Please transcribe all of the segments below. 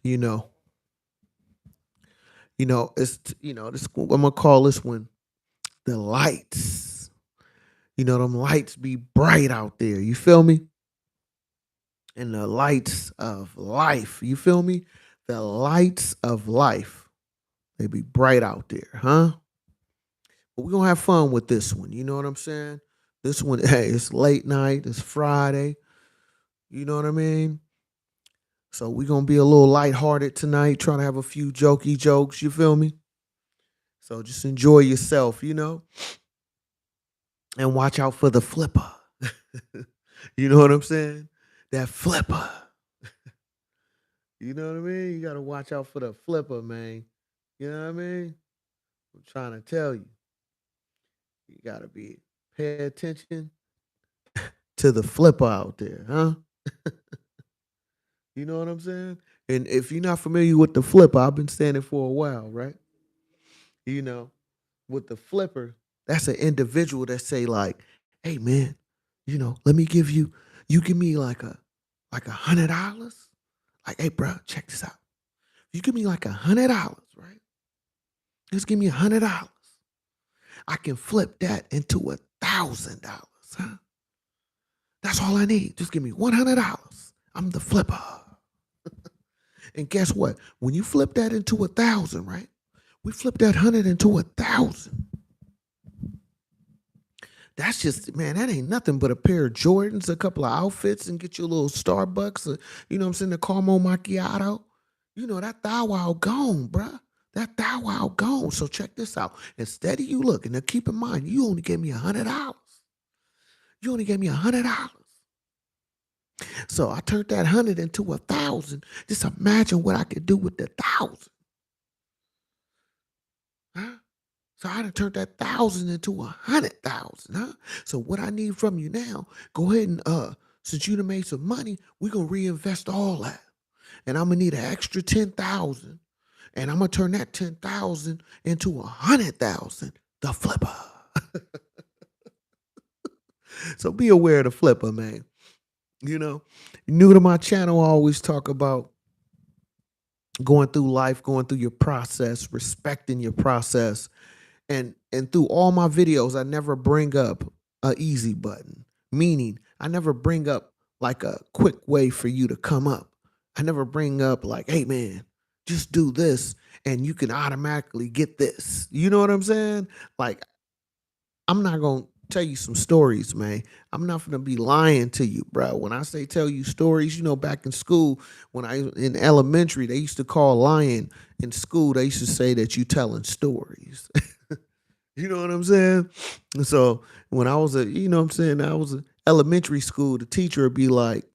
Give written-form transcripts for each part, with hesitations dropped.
You know, this I'm gonna call this one the lights. Them lights be bright out there. You feel me? And the lights of life. You feel me? The lights of life. They be bright out there, huh? But we're gonna have fun with this one. You know what I'm saying? This one, hey, it's late night, it's Friday. You know what I mean? So we're gonna be a little lighthearted tonight, trying to have a few jokey jokes, you feel me? So just enjoy yourself, and watch out for the flipper. You know what I'm saying? That flipper. You know what I mean? You gotta watch out for the flipper, man. You know what I mean? I'm trying to tell you. You gotta be pay attention to the flipper out there, huh? You know what I'm saying? And if you're not familiar with the flipper, I've been saying it for a while, right? You know, with the flipper, that's an individual that say like, "Hey man, let me give you, you give me like $100. Like, hey bro, check this out. You give me like $100, right? Just give me $100. I can flip that into $1,000. Huh? That's all I need. Just give me $100. I'm the flipper." And guess what? When you flip that into 1,000, right? We flip that 100 into 1,000. That's just, man, that ain't nothing but a pair of Jordans, a couple of outfits, and get you a little Starbucks, you know what I'm saying, the caramel macchiato. That thou wow gone, bruh. That thou wow gone. So check this out. Instead of you looking, now keep in mind, you only gave me $100. You only gave me $100. So I turned that 100 into 1,000. Just imagine what I could do with the 1,000. Huh? So I done turned that 1,000 into 100,000, huh? So what I need from you now, go ahead and since you done made some money, we're gonna reinvest all that. And I'm gonna need an extra 10,000. And I'm gonna turn that 10,000 into 100,000. The flipper. So be aware of the flipper, man. You know, new to my channel, I always talk about going through life, going through your process, respecting your process. And through all my videos, I never bring up a easy button, meaning I never bring up like a quick way for you to come up. I never bring up like, hey man, just do this and you can automatically get this. You know what I'm saying? Like, I'm not gonna tell you some stories, man. I'm not gonna be lying to you, bro. When I say tell you stories, back in school, when I in elementary, they used to call lying in school. They used to say that you telling stories. You know what I'm saying? So when I was what I'm saying, I was in elementary school, the teacher would be like,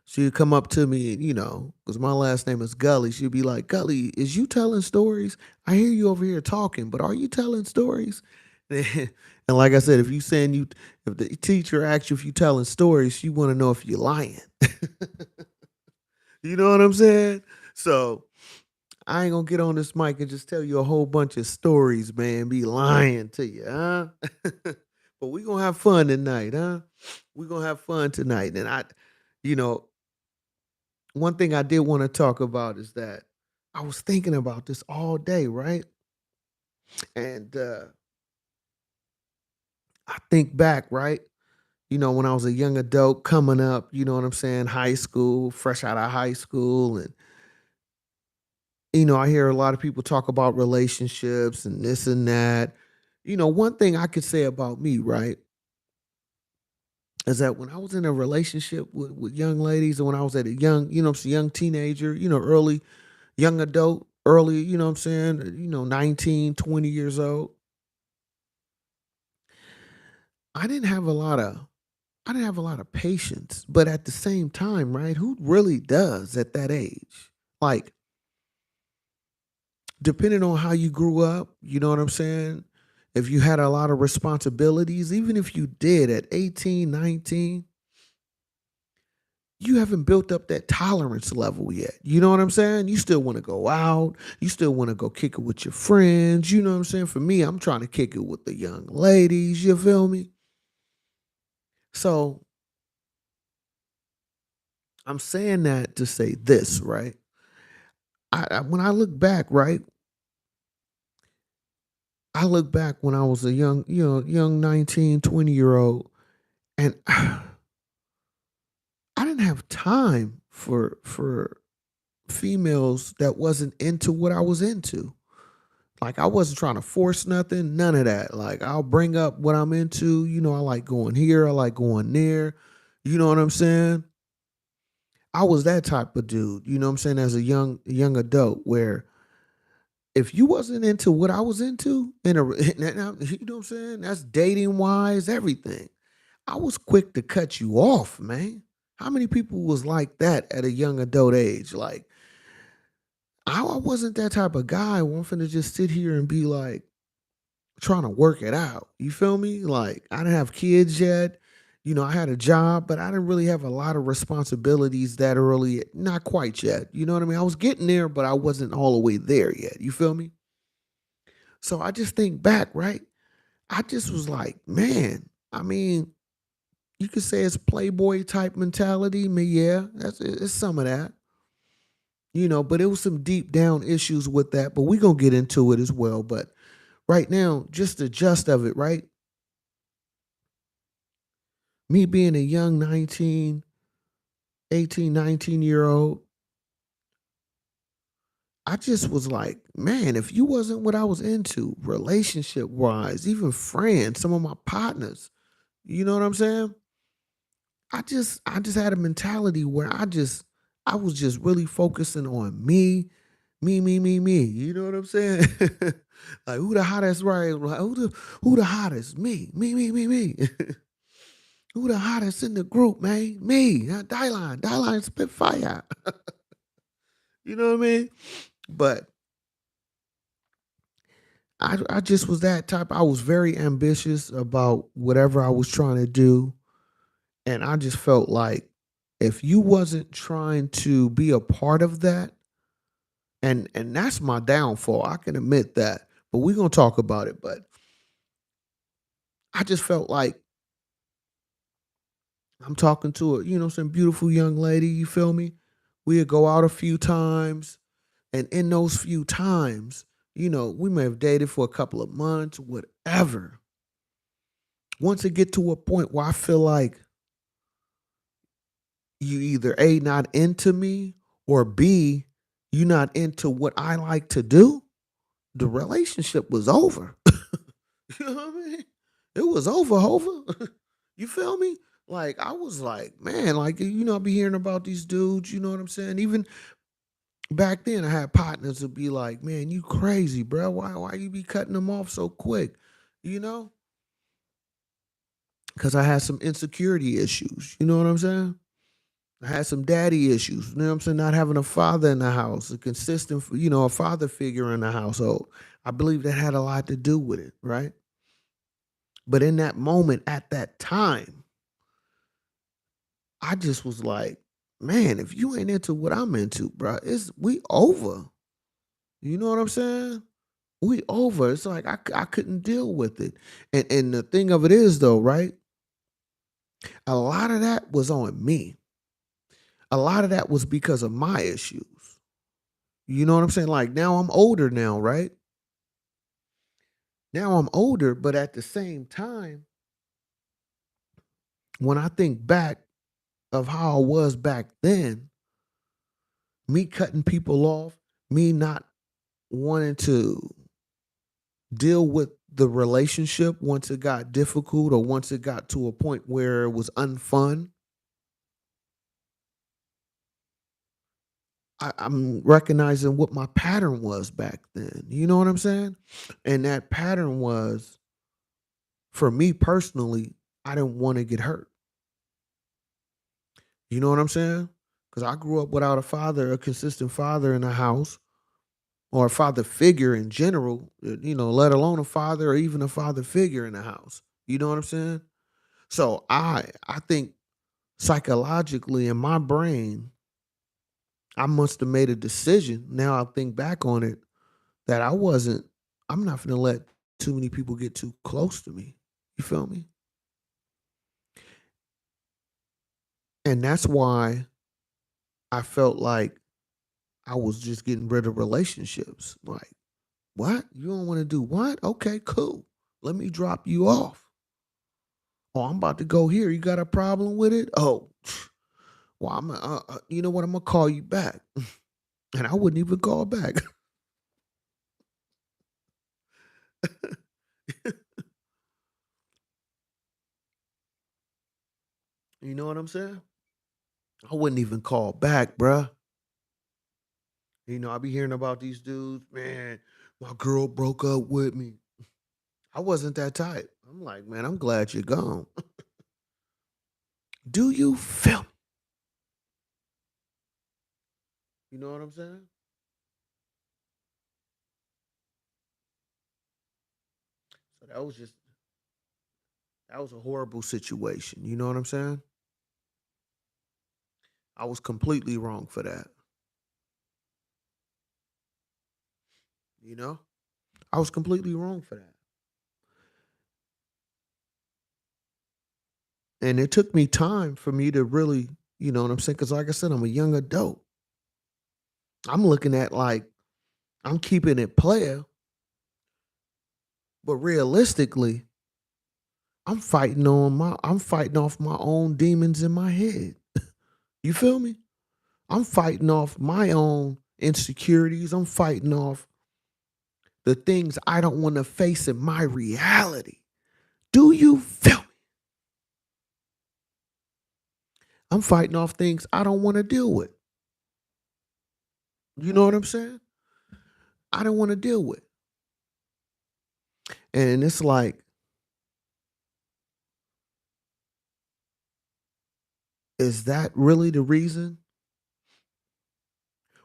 she'd come up to me, because my last name is Gully. She'd be like, Gully, is you telling stories? I hear you over here talking, but are you telling stories? And like I said, if the teacher asks you if you telling stories, she want to know if you're lying. You know what I'm saying? So I ain't gonna get on this mic and just tell you a whole bunch of stories, man. Be lying to you, huh? But we gonna have fun tonight, huh? We gonna have fun tonight. And you know, one thing I did want to talk about is that I was thinking about this all day, right? And I think back, right? When I was a young adult coming up, you know what I'm saying, high school, fresh out of high school, and I hear a lot of people talk about relationships and this and that. One thing I could say about me, right, is that when I was in a relationship with young ladies and when I was at a young, young teenager, early, young adult, early, 19, 20 years old, I didn't have a lot of I didn't have a lot of patience. But at the same time, right, who really does at that age? Like, depending on how you grew up, you know what I'm saying? If you had a lot of responsibilities, even if you did at 18, 19, you haven't built up that tolerance level yet. You know what I'm saying? You still want to go out. You still want to go kick it with your friends. You know what I'm saying? For me, I'm trying to kick it with the young ladies. You feel me? So I'm saying that to say this, right? When I look back, right? I look back when I was a young, young 19, 20-year old, and I didn't have time for females that wasn't into what I was into. Like I wasn't trying to force nothing, none of that. Like I'll bring up what I'm into. I like going here, I like going there. You know what I'm saying? I was that type of dude, you know what I'm saying, as a young adult where if you wasn't into what I was into you know what I'm saying? That's dating wise, everything. I was quick to cut you off, man. How many people was like that at a young adult age? Like I wasn't that type of guy who I'm finna just sit here and be like trying to work it out. You feel me? Like I didn't have kids yet. I had a job, but I didn't really have a lot of responsibilities that early. Not quite yet. You know what I mean? I was getting there, but I wasn't all the way there yet. You feel me? So I just think back, right? I just was like, man, I mean, you could say it's playboy type mentality. I mean, yeah, it's some of that. But it was some deep down issues with that, but we're gonna get into it as well. But right now, just the gist of it, right? Me being a young 19, 18, 19-year old, I just was like, man, if you wasn't what I was into, relationship wise, even friends, some of my partners, you know what I'm saying? I just had a mentality where I was just really focusing on me, me, me, me, me. You know what I'm saying? Like who the hottest, right? Like, who the hottest? Me. Who the hottest in the group, man? Me. Dylan Spitfire. You know what I mean? But I just was that type. I was very ambitious about whatever I was trying to do. And I just felt like if you wasn't trying to be a part of that, and that's my downfall. I can admit that. But we're gonna talk about it. But I just felt like I'm talking to a, some beautiful young lady, you feel me? We'd go out a few times, and in those few times, we may have dated for a couple of months, whatever. Once it get to a point where I feel like you either A, not into me, or B, you not into what I like to do, the relationship was over. You know what I mean? It was over. You feel me? Like I was like, man, like I be hearing about these dudes, you know what I'm saying? Even back then I had partners would be like, man, you crazy, bro. Why you be cutting them off so quick? You know? Because I had some insecurity issues. You know what I'm saying? I had some daddy issues. You know what I'm saying? Not having a father in the house, a consistent, a father figure in the household. I believe that had a lot to do with it, right? But in that moment, at that time, I just was like, man, if you ain't into what I'm into, bro, we over. You know what I'm saying? We over. It's like I couldn't deal with it. And the thing of it is though, right? A lot of that was on me. A lot of that was because of my issues. You know what I'm saying? Like now I'm older now, right? Now I'm older, but at the same time, when I think back of how I was back then, me cutting people off, me not wanting to deal with the relationship once it got difficult or once it got to a point where it was unfun, I'm recognizing what my pattern was back then. You know what I'm saying? And that pattern was, for me personally, I didn't want to get hurt. You know what I'm saying? Because I grew up without a father, a consistent father in the house, or a father figure in general, let alone a father or even a father figure in the house. You know what I'm saying? So I think psychologically in my brain, I must have made a decision. Now I think back on it that I'm not gonna let too many people get too close to me. You feel me? And that's why I felt like I was just getting rid of relationships. Like, what? You don't want to do what? Okay, cool. Let me drop you off. Oh, I'm about to go here. You got a problem with it? Oh, well, you know what? I'm gonna call you back, and I wouldn't even call back. You know what I'm saying? I wouldn't even call back, bruh. I be hearing about these dudes, man. My girl broke up with me. I wasn't that type. I'm like, man, I'm glad you're gone. Do you feel me? You know what I'm saying? So that was a horrible situation. You know what I'm saying? I was completely wrong for that. You know? I was completely wrong for that. And it took me time for me to really, you know what I'm saying? Because like I said, I'm a young adult. I'm looking at like I'm keeping it player, but realistically, I'm fighting off my own demons in my head. You feel me? I'm fighting off my own insecurities. I'm fighting off the things I don't want to face in my reality. Do you feel me? I'm fighting off things I don't want to deal with. You know what I'm saying? I don't want to deal with. And it's like, is that really the reason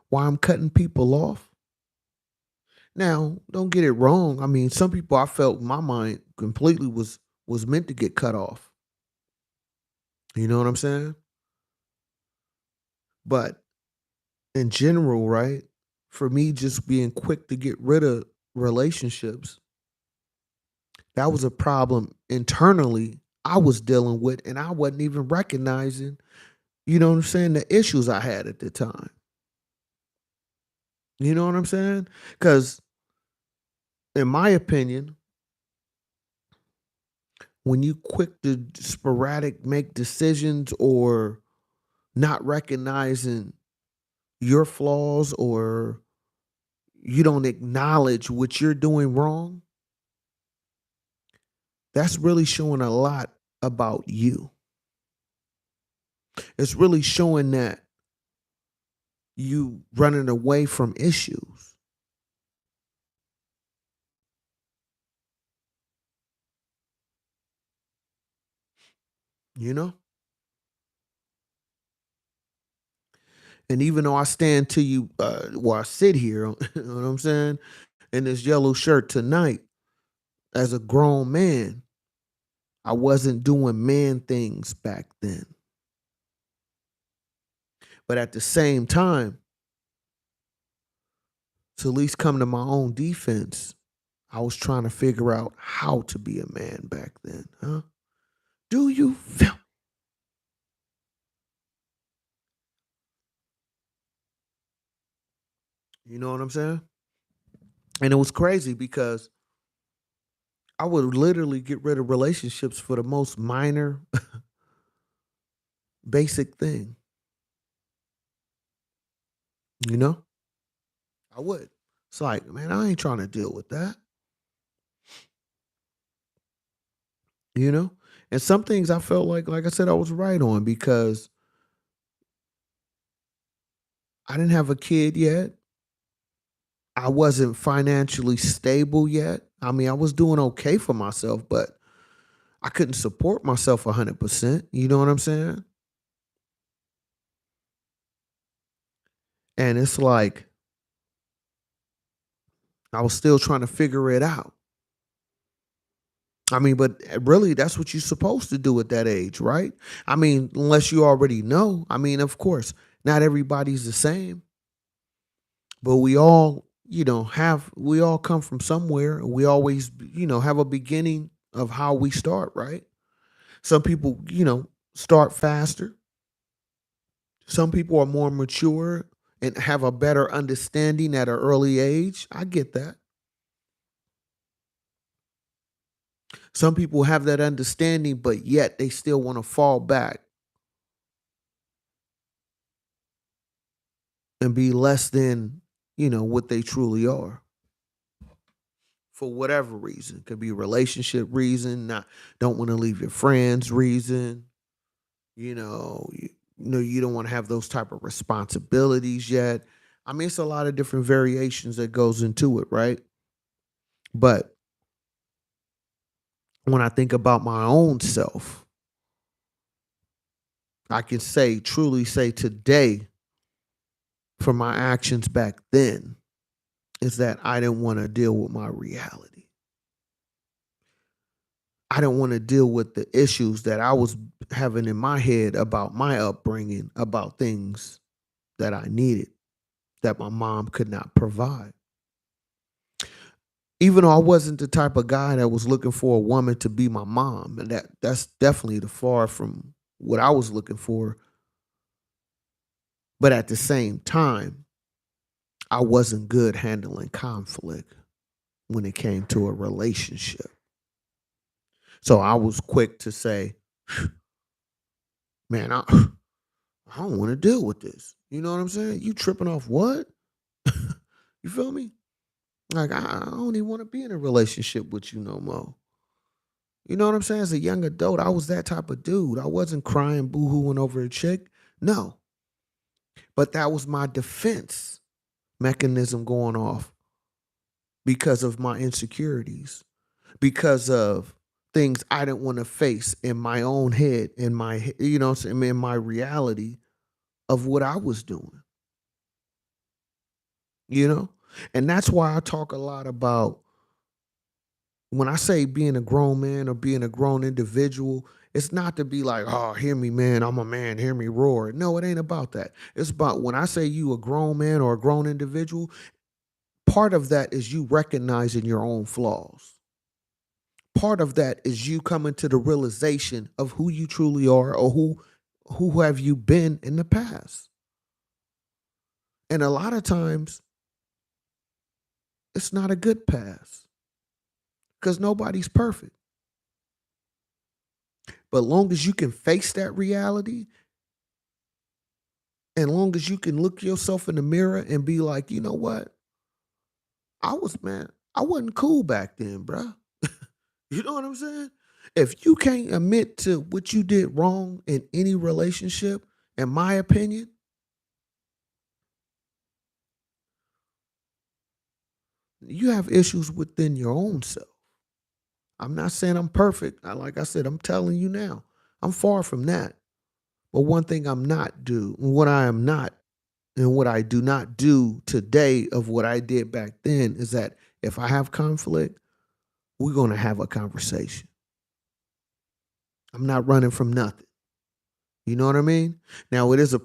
why I'm cutting people off? Now, don't get it wrong. I mean, some people I felt my mind completely was meant to get cut off. You know what I'm saying? But in general, right? For me just being quick to get rid of relationships, that was a problem internally I was dealing with and I wasn't even recognizing, you know what I'm saying, the issues I had at the time. You know what I'm saying? Cuz in my opinion, when you quick to sporadic make decisions or not recognizing your flaws or you don't acknowledge what you're doing wrong, that's really showing a lot about you. It's really showing that you running away from issues, you know? And even though I stand to you, well, I sit here, you know what I'm saying, in this yellow shirt tonight as a grown man, I wasn't doing man things back then. But at the same time, to at least come to my own defense, I was trying to figure out how to be a man back then, huh? Do you feel? You know what I'm saying? And it was crazy because I would literally get rid of relationships for the most minor, basic thing. You know, I would. It's like, man, I ain't trying to deal with that. You know, and some things I felt like I said, I was right on because I didn't have a kid yet. I wasn't financially stable yet. I mean, I was doing okay for myself, but I couldn't support myself 100%. You know what I'm saying? And it's like I was still trying to figure it out. I mean, but really, that's what you're supposed to do at that age, right? I mean, unless you already know. I mean, of course, not everybody's the same, but we all, we all come from somewhere. And we always, have a beginning of how we start, right? Some people, start faster. Some people are more mature and have a better understanding at an early age. I get that. Some people have that understanding, but yet they still want to fall back and be less than, what they truly are for whatever reason. Could be relationship reason, not don't want to leave your friends reason, you don't want to have those type of responsibilities yet. I mean, it's a lot of different variations that goes into it, right? But when I think about my own self, I can truly say today, for my actions back then, is that I didn't want to deal with my reality. I didn't want to deal with the issues that I was having in my head about my upbringing, about things that I needed that my mom could not provide. Even though I wasn't the type of guy that was looking for a woman to be my mom, and that's definitely the far from what I was looking for. But at the same time, I wasn't good handling conflict when it came to a relationship. So I was quick to say, man, I don't want to deal with this. You know what I'm saying? You tripping off what? You feel me? Like, I don't even want to be in a relationship with you no more. You know what I'm saying? As a young adult, I was that type of dude. I wasn't crying, boo-hooing over a chick. No. But that was my defense mechanism going off because of my insecurities, because of things I didn't want to face in my own head, in my, in my reality of what I was doing, you know? And that's why I talk a lot about when I say being a grown man or being a grown individual, it's not to be like, oh, hear me, man, I'm a man, hear me roar. No, it ain't about that. It's about when I say you a grown man or a grown individual, part of that is you recognizing your own flaws. Part of that is you coming to the realization of who you truly are or who have you been in the past. And a lot of times it's not a good past because nobody's perfect. But long as you can face that reality, and long as you can look yourself in the mirror and be like, you know what? I wasn't cool back then, bruh. You know what I'm saying? If you can't admit to what you did wrong in any relationship, in my opinion, you have issues within your own self. I'm not saying I'm perfect. Like I said, I'm telling you now, I'm far from that. But one thing what I am not, and what I do not do today of what I did back then is that if I have conflict, we're going to have a conversation. I'm not running from nothing. You know what I mean? Now it's a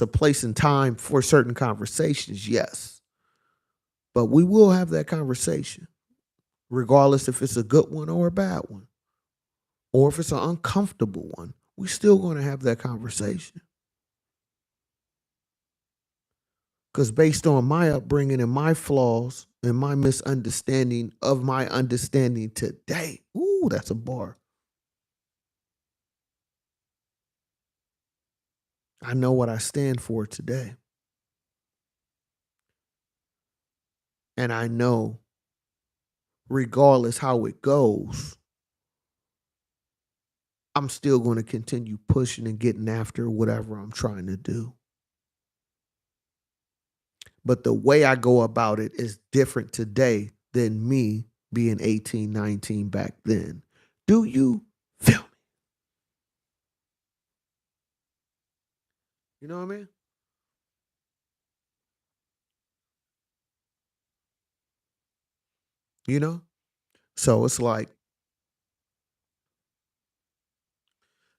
place and time for certain conversations, yes. But we will have that conversation, regardless if it's a good one or a bad one, or if it's an uncomfortable one. We're still going to have that conversation. Because based on my upbringing and my flaws and my misunderstanding of my understanding today, ooh, that's a bar. I know what I stand for today. And I know, regardless how it goes, I'm still going to continue pushing and getting after whatever I'm trying to do. But the way I go about it is different today than me being 18, 19 back then. Do you feel me? You know what I mean? You know? So it's like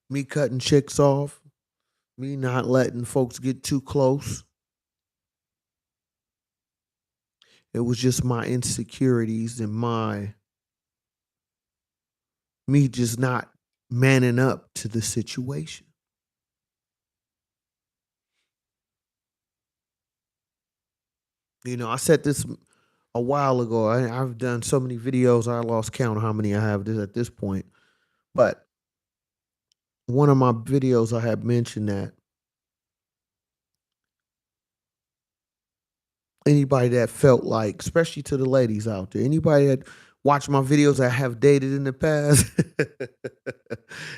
me cutting chicks off, me not letting folks get too close. It was just my insecurities and me just not manning up to the situation. I said this a while ago. I've done so many videos, I lost count of how many I have at this point. But one of my videos, I had mentioned that anybody that felt like, especially to the ladies out there, anybody that watched my videos that have dated in the past,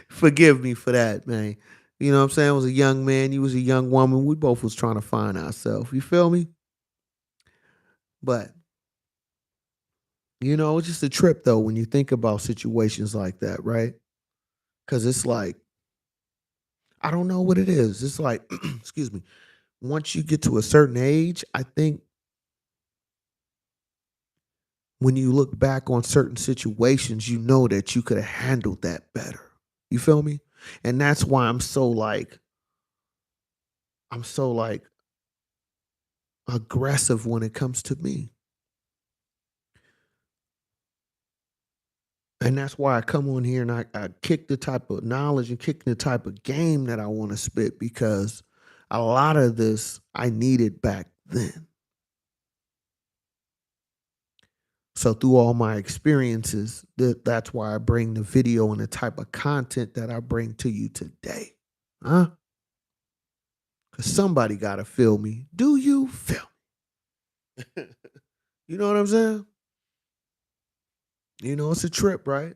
forgive me for that, man. You know what I'm saying? I was a young man, you was a young woman. We both was trying to find ourselves. You feel me? But it's just a trip though when you think about situations like that, right? Because it's like I don't know what it is. It's like, excuse me. Once you get to a certain age, I think when you look back on certain situations, you know that you could have handled that better. You feel me? And that's why I'm so like aggressive when it comes to me. And that's why I come on here and I kick the type of knowledge and kick the type of game that I want to spit because a lot of this I needed back then. So through all my experiences, that's why I bring the video and the type of content that I bring to you today. Huh? Because somebody got to feel me. Do you feel me? You know what I'm saying? It's a trip, right?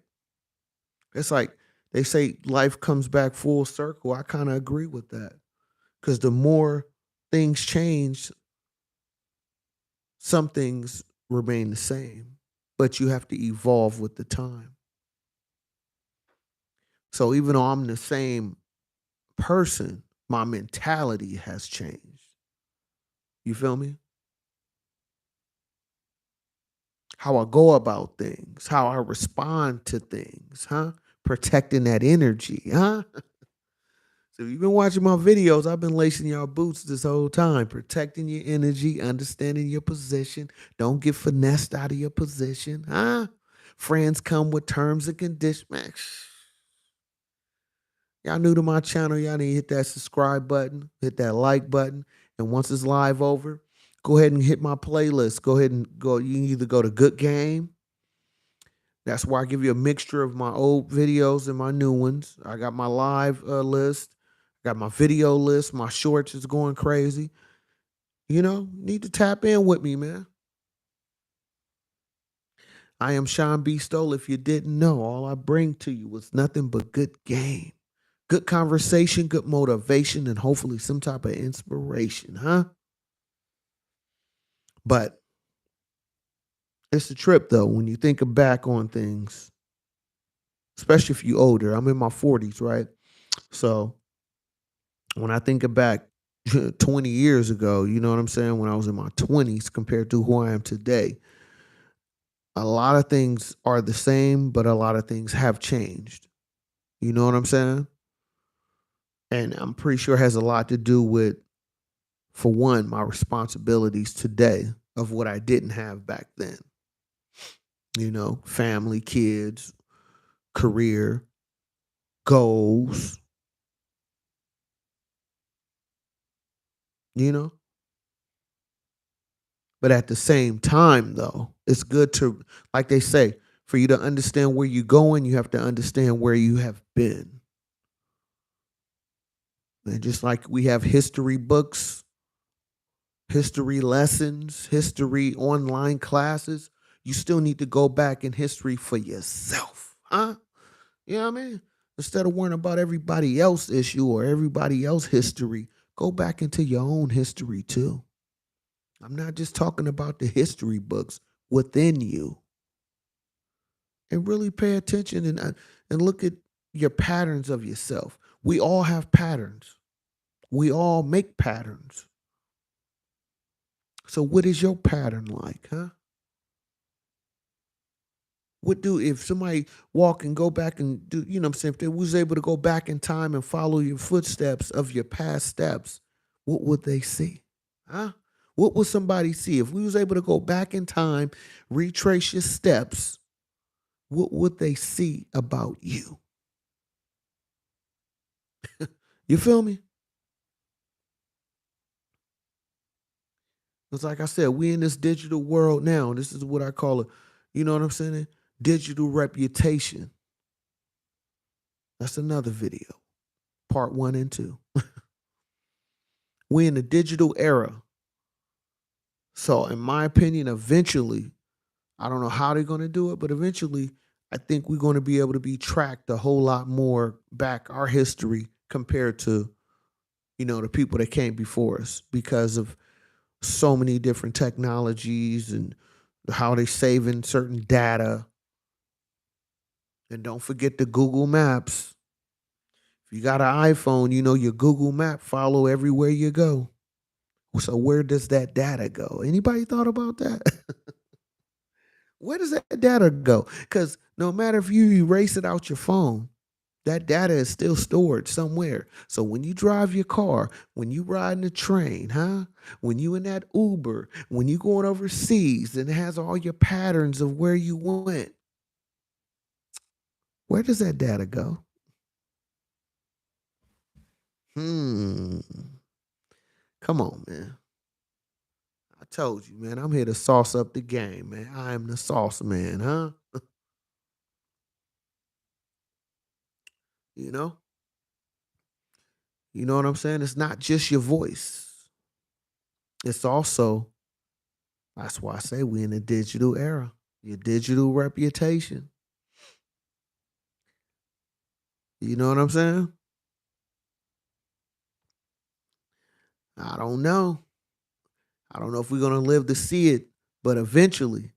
It's like they say life comes back full circle. I kind of agree with that. Because the more things change, some things remain the same, but you have to evolve with the time. So even though I'm the same person, my mentality has changed. You feel me? How I go about things, how I respond to things, huh? Protecting that energy, huh? So you've been watching my videos. I've been lacing y'all boots this whole time, protecting your energy, understanding your position. Don't get finessed out of your position, huh? Friends come with terms and conditions. Man, y'all new to my channel, y'all need to hit that subscribe button, hit that like button. And once it's live over, go ahead and hit my playlist. Go ahead and go. You can either go to Good Game. That's where I give you a mixture of my old videos and my new ones. I got my live list, got my video list, my shorts is going crazy. Need to tap in with me, man. I am Shawn Beastolla. If you didn't know, all I bring to you was nothing but good game, good conversation, good motivation, and hopefully some type of inspiration, huh? But it's a trip though when you think back on things, especially if you older. I'm in my 40s, right? So when I think back 20 years ago, you know what I'm saying, when I was in my 20s compared to who I am today, a lot of things are the same, but a lot of things have changed. You know what I'm saying? And I'm pretty sure it has a lot to do with, for one, my responsibilities today of what I didn't have back then. Family, kids, career, goals, you know? But at the same time, though, it's good to, like they say, for you to understand where you're going, you have to understand where you have been. And just like we have history books, history lessons, history online classes, you still need to go back in history for yourself. Huh? You know what I mean? Instead of worrying about everybody else's issue or everybody else's history, go back into your own history too. I'm not just talking about the history books within you. And really pay attention and look at your patterns of yourself. We all have patterns. We all make patterns. So what is your pattern like, huh? What do if somebody walk and go back and do, you know what I'm saying, if they was able to go back in time and follow your footsteps of your past steps, what would they see? Huh? What would somebody see? If we was able to go back in time, retrace your steps, what would they see about you? You feel me? It's like I said, we in this digital world now. This is what I call it. You know what I'm saying? Digital reputation. That's another video, part 1 and 2. We in the digital era. So, in my opinion, eventually, I don't know how they're going to do it, but eventually, I think we're going to be able to be tracked a whole lot more back our history compared to, the people that came before us because of so many different technologies and how they saving certain data. And don't forget the Google Maps. If you got an iPhone, your Google Map follow everywhere you go. So where does that data go? Anybody thought about that? Where does that data go? Because no matter if you erase it out your phone, that data is still stored somewhere. So when you drive your car, when you ride in the train, when you in that Uber, when you going overseas, and it has all your patterns of where you went, where does that data go? Hmm. Come on, man. I told you, man. I'm here to sauce up the game, man. I am the sauce man, huh? You know? You know what I'm saying? It's not just your voice. It's also, that's why I say we in a digital era. Your digital reputation. You know what I'm saying? I don't know. I don't know if we're gonna live to see it, but eventually,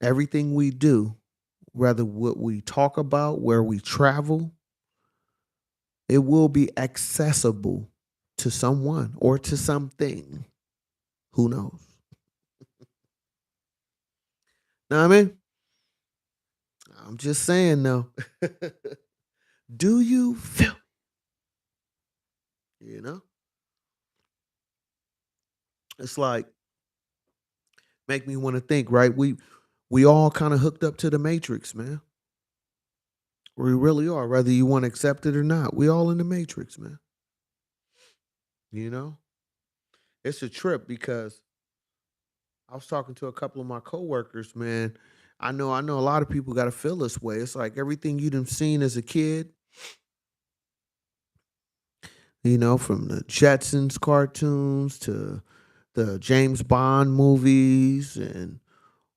everything we do, whether what we talk about, where we travel, it will be accessible to someone or to something. Who knows? Know what I mean? I'm just saying though. Do you feel? You know, it's like make me want to think. Right? We all kind of hooked up to the matrix, man. We really are, whether you want to accept it or not. We all in the matrix, man. You know, it's a trip because I was talking to a couple of my coworkers, man. I know a lot of people got to feel this way. It's like everything you done seen as a kid, from the Jetsons cartoons to the James Bond movies and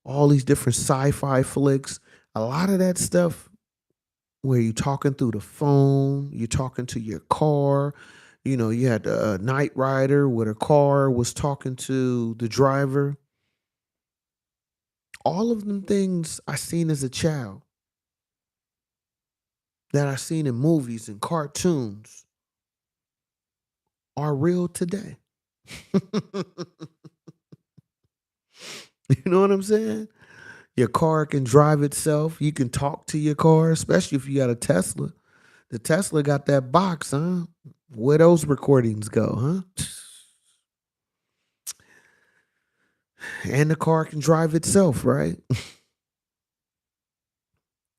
all these different sci-fi flicks. A lot of that stuff where you're talking through the phone, you're talking to your car. You had a Night Rider where the car was talking to the driver. All of them things I seen as a child that I seen in movies and cartoons are real today. You know what I'm saying? Your car can drive itself. You can talk to your car, especially if you got a Tesla. The Tesla got that box, huh? Where those recordings go, huh? And the car can drive itself, right?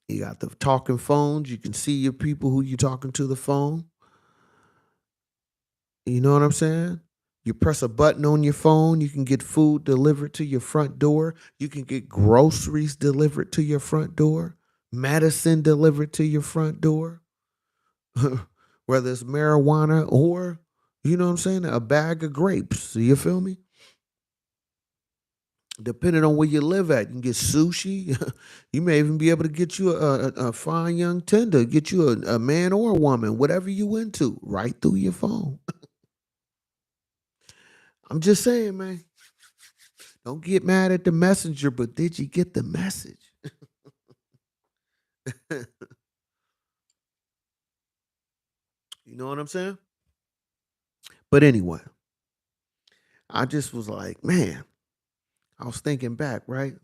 You got the talking phones. You can see your people who you talking to the phone. You know what I'm saying? You press a button on your phone, you can get food delivered to your front door. You can get groceries delivered to your front door, medicine delivered to your front door, whether it's marijuana or, you know what I'm saying, a bag of grapes. You feel me? Depending on where you live at, you can get sushi. You may even be able to get you a fine young tender, get you a man or a woman, whatever you into, right through your phone. I'm just saying, man. Don't get mad at the messenger, but did you get the message? You know what I'm saying? But anyway, I just was like, man, I was thinking back, right?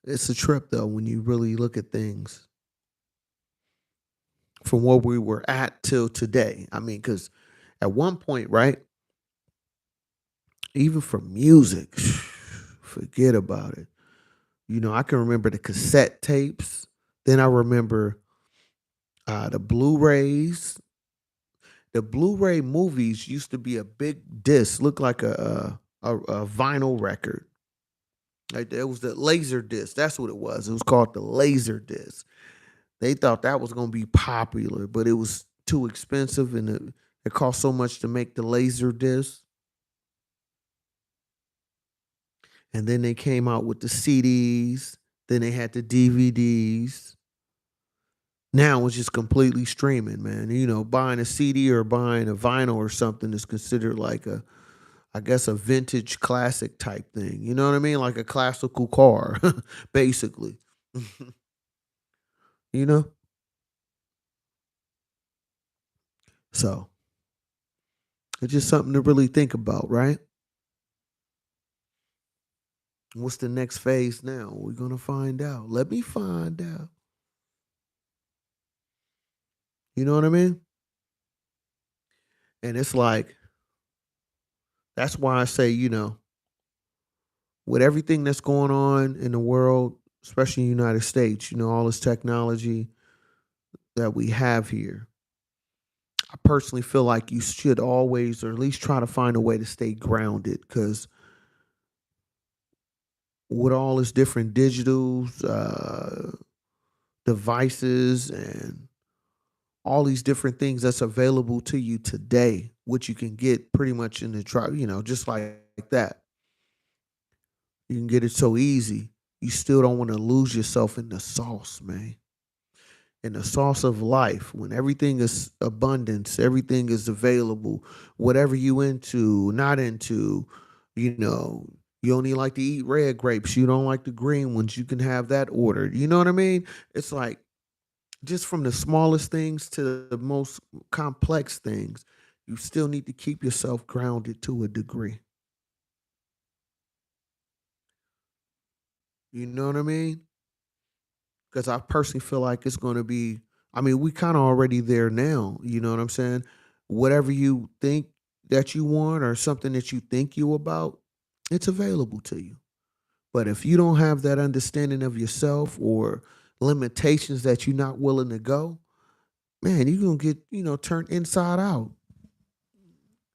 It's a trip though when you really look at things from where we were at till today. I mean, because at one point, right, even for music, forget about it. I can remember the cassette tapes. Then I remember the Blu-rays. the Blu-ray movies used to be a big disc, looked like a vinyl record. Like it was the laser disc. That's what it was. It was called the laser disc. They thought that was going to be popular, but it was too expensive, and it cost so much to make the laser disc. And then they came out with the CDs. Then they had the DVDs. Now it's just completely streaming, man. Buying a CD or buying a vinyl or something is considered like I guess, a vintage classic type thing. You know what I mean? Like a classical car, basically. you know? So it's just something to really think about, right? What's the next phase now? We're going to find out. Let me find out. You know what I mean? And it's like, that's why I say, with everything that's going on in the world, especially in the United States, all this technology that we have here, I personally feel like you should always, or at least try to find a way to stay grounded, because with all this different digitals, devices, and all these different things that's available to you today, which you can get pretty much in the just like that. You can get it so easy. You still don't want to lose yourself in the sauce, man. In the sauce of life, when everything is abundance, everything is available, whatever you into, not into, you know, you only like to eat red grapes, you don't like the green ones, you can have that ordered. You know what I mean? It's like just from the smallest things to the most complex things, you still need to keep yourself grounded to a degree. You know what I mean? Because I personally feel like it's going to be, I mean, we kind of already there now. You know what I'm saying? Whatever you think that you want or something that you think you about, it's available to you. But if you don't have that understanding of yourself or limitations that you're not willing to go, man, you're gonna get, turned inside out.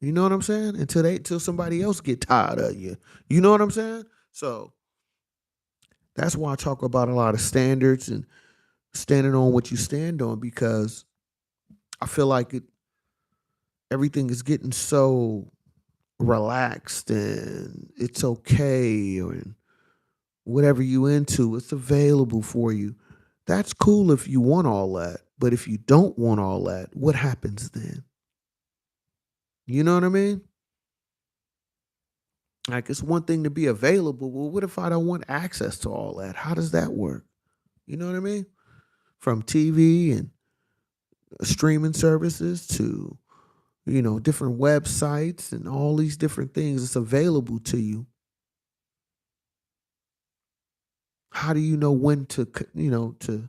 You know what I'm saying? Until somebody else get tired of you. You know what I'm saying? So that's why I talk about a lot of standards and standing on what you stand on, because I feel like everything is getting so relaxed and it's okay, and whatever you into, it's available for you. That's cool if you want all that. But if you don't want all that, what happens then? You know what I mean? Like, it's one thing to be available. Well, what if I don't want access to all that? How does that work? You know what I mean? From TV and streaming services to, different websites and all these different things it's available to you. How do you know when to, to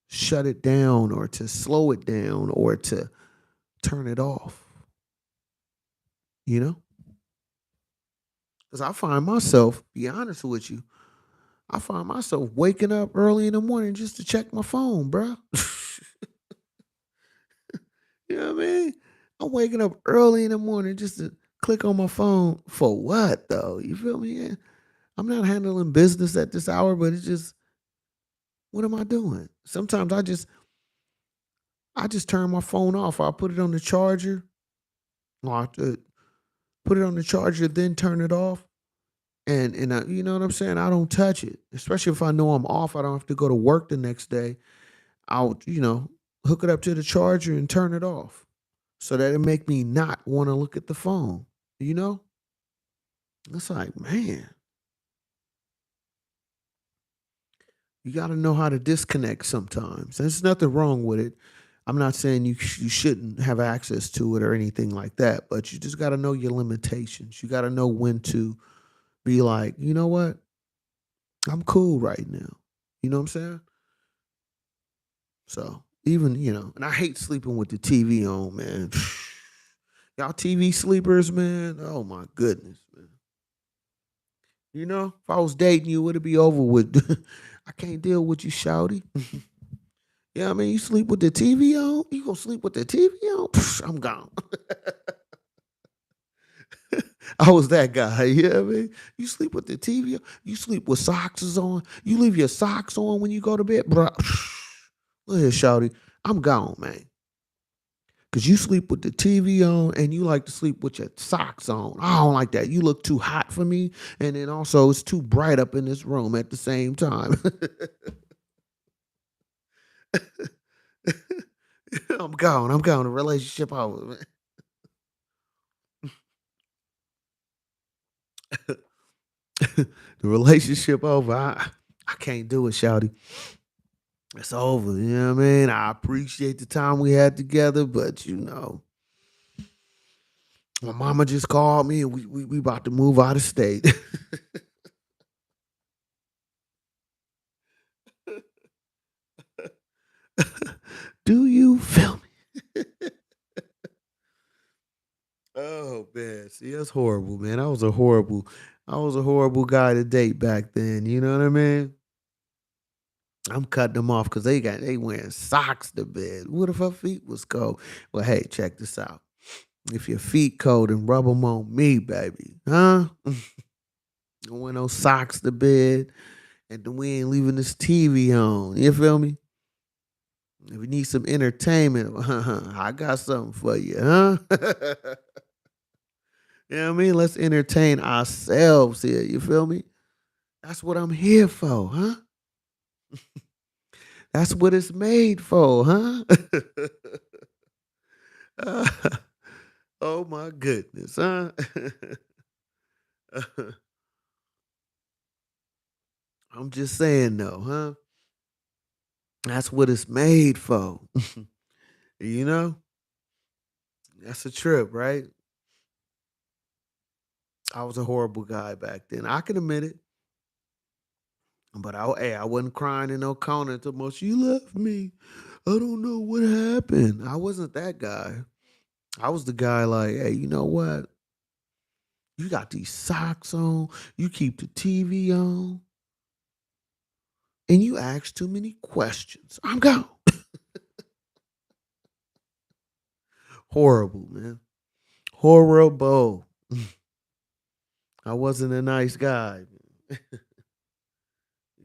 shut it down or to slow it down or to turn it off? You know? Because I find myself, be honest with you, I find myself waking up early in the morning just to check my phone, bro. You know what I mean? I'm waking up early in the morning just to click on my phone for what, though? You feel me? Yeah. I'm not handling business at this hour, but it's just, what am I doing? Sometimes I just turn my phone off. I'll put it on the charger. Or put it on the charger, then turn it off. And you know what I'm saying? I don't touch it, especially if I know I'm off. I don't have to go to work the next day. I'll, hook it up to the charger and turn it off so that it make me not want to look at the phone. You know, it's like, man, you got to know how to disconnect sometimes. There's nothing wrong with it. I'm not saying you shouldn't have access to it or anything like that, but you just got to know your limitations. You got to know when to be like, you know what, I'm cool right now. You know what I'm saying? So even, and I hate sleeping with the TV on, man. Y'all TV sleepers, man. Oh my goodness, man. If I was dating you, it'd be over with. I can't deal with you, shouty. Yeah, I mean, you sleep with the TV on? You gonna sleep with the TV on? I'm gone. I was that guy. You know what I mean? You sleep with the TV on? You sleep with socks on? You leave your socks on when you go to bed? Bro, look here, shawty. I'm gone, man. Cause you sleep with the TV on and you like to sleep with your socks on. I don't like that. You look too hot for me. And then also it's too bright up in this room at the same time. I'm gone. I'm gone. The relationship over, man. The relationship over. I can't do it, shouty. It's over. You know what I mean? I appreciate the time we had together, but my mama just called me and we about to move out of state. Do you feel me? Oh man, see that's horrible, man. I was a horrible guy to date back then. You know what I mean? I'm cutting them off because they wearing socks to bed. What if her feet was cold? Well, hey, check this out. If your feet cold, then rub them on me, baby. Huh? Don't wear no socks to bed, and then we ain't leaving this TV on. You feel me? If you need some entertainment, I got something for you, huh? You know what I mean? Let's entertain ourselves here. You feel me? That's what I'm here for, huh? That's what it's made for, huh? Uh, oh my goodness, huh? I'm just saying though, huh? That's what it's made for. you know? That's a trip, right? I was a horrible guy back then. I can admit it. But I wasn't crying in no corner to much. You left me. I don't know what happened. I wasn't that guy. I was the guy like, hey, you know what? You got these socks on. You keep the TV on, and you ask too many questions. I'm gone. Horrible, man. Horrible. I wasn't a nice guy. You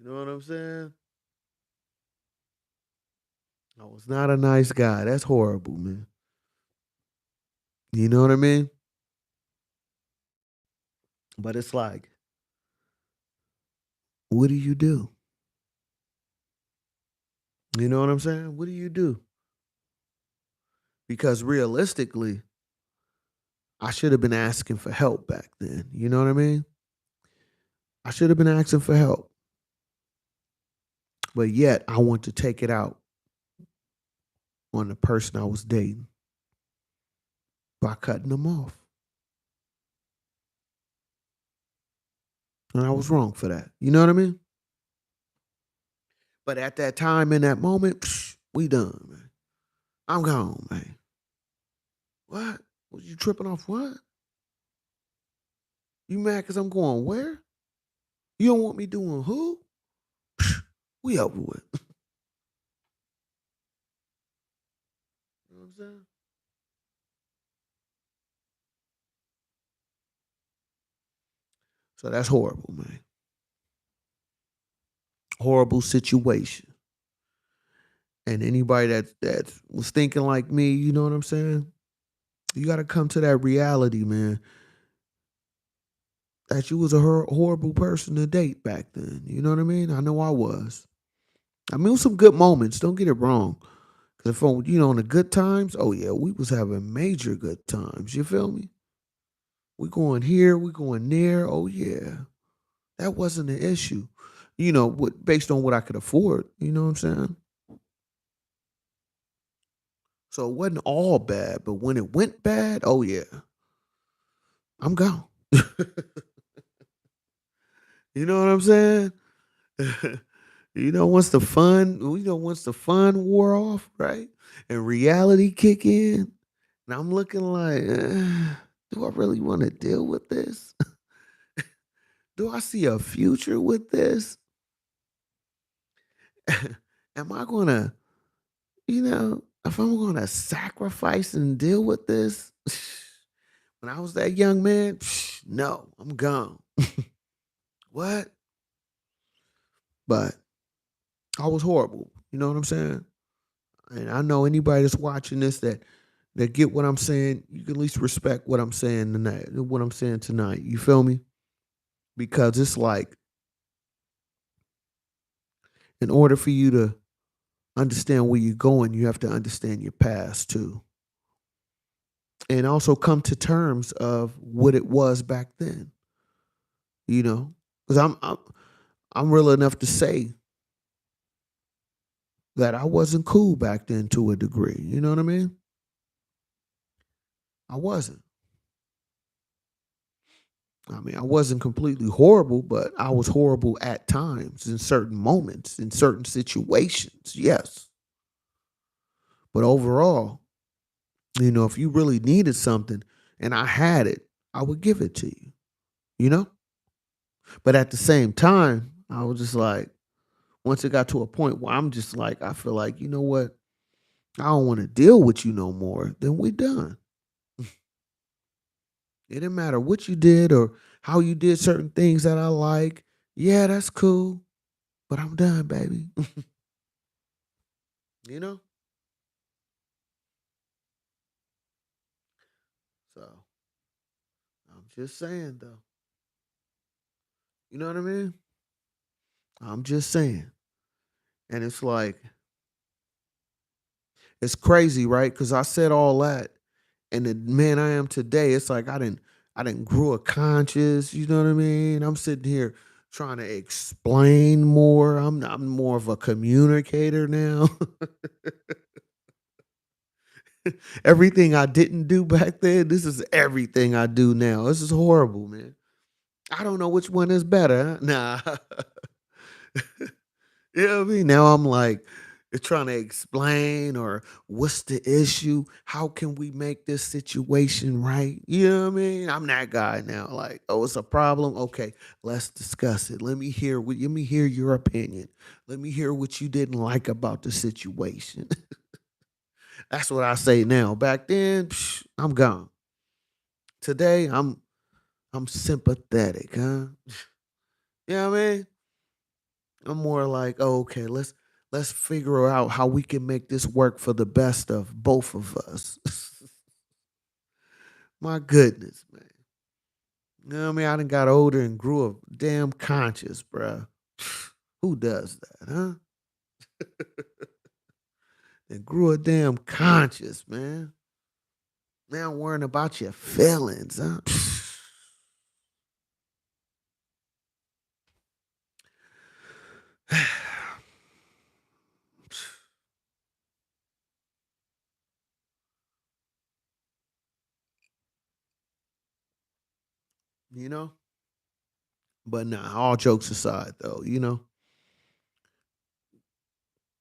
know what I'm saying? I was not a nice guy. That's horrible, man. You know what I mean? But it's like, what do you do? You know what I'm saying? What do you do? Because realistically, I should have been asking for help back then. You know what I mean? I should have been asking for help. But yet I want to take it out on the person I was dating by cutting them off. And I was wrong for that. You know what I mean? But at that time, in that moment, we done, man. I'm gone, man. What? Was you tripping off what? You mad because I'm going where? You don't want me doing who? We over with. You know what I'm saying? So that's horrible, man. Horrible situation. And anybody that was thinking like me, you know what I'm saying? You got to come to that reality, man, that you was a horrible person to date back then. You know what I mean? I know I was. I mean, it was some good moments. Don't get it wrong. Because if on the good times, oh yeah, we was having major good times. You feel me? We going here, we going there. Oh yeah, that wasn't an issue. Based on what I could afford. You know what I'm saying? So it wasn't all bad, but when it went bad, oh yeah, I'm gone. You know what I'm saying? Once the fun wore off, right? And reality kick in, and I'm looking like, do I really want to deal with this? Do I see a future with this? Am I gonna if I'm going to sacrifice and deal with this, when I was that young man, no, I'm gone. What? But I was horrible. You know what I'm saying? And I know anybody that's watching this that get what I'm saying, you can at least respect what I'm saying tonight. What I'm saying tonight. You feel me? Because it's like, in order for you to understand where you're going, you have to understand your past too. And also come to terms of what it was back then, you know? Because I'm real enough to say that I wasn't cool back then to a degree. You know what I mean? I wasn't. I mean, I wasn't completely horrible, but I was horrible at times in certain moments, in certain situations. Yes. But overall, if you really needed something and I had it, I would give it to you, you know? But at the same time, I was just like, once it got to a point where I'm just like, I feel like, you know what? I don't want to deal with you no more. Then we done. It didn't matter what you did or how you did certain things that I like. Yeah, that's cool. But I'm done, baby. you know? So I'm just saying though. You know what I mean? I'm just saying. And it's like, it's crazy, right? Because I said all that. And the man I am today, it's like I didn't grew a conscience, you know what I mean? I'm sitting here trying to explain more. I'm more of a communicator now. Everything I didn't do back then, this is everything I do now. This is horrible, man. I don't know which one is better. Nah. You know what I mean? Now I'm like trying to explain or what's the issue? How can we make this situation right? You know what I mean? I'm that guy now. Like, oh, it's a problem. Okay, let's discuss it. Let me hear your opinion. Let me hear what you didn't like about the situation. That's what I say now. Back then, I'm gone. Today, I'm sympathetic, huh? You know what I mean? I'm more like, oh, okay, let's figure out how we can make this work for the best of both of us. My goodness, man. You know what I mean? I done got older and grew up damn conscious, bruh. Who does that, huh? And grew a damn conscious, man. Now worrying about your feelings, huh? you know? But nah, all jokes aside though,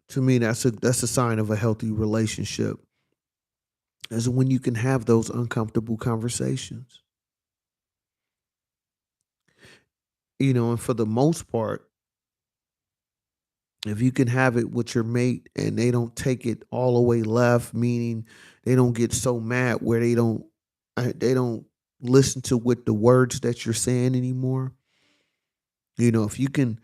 to me that's a sign of a healthy relationship is when you can have those uncomfortable conversations. And for the most part, if you can have it with your mate and they don't take it all the way left, meaning they don't get so mad where they don't listen to what the words that you're saying anymore. If you can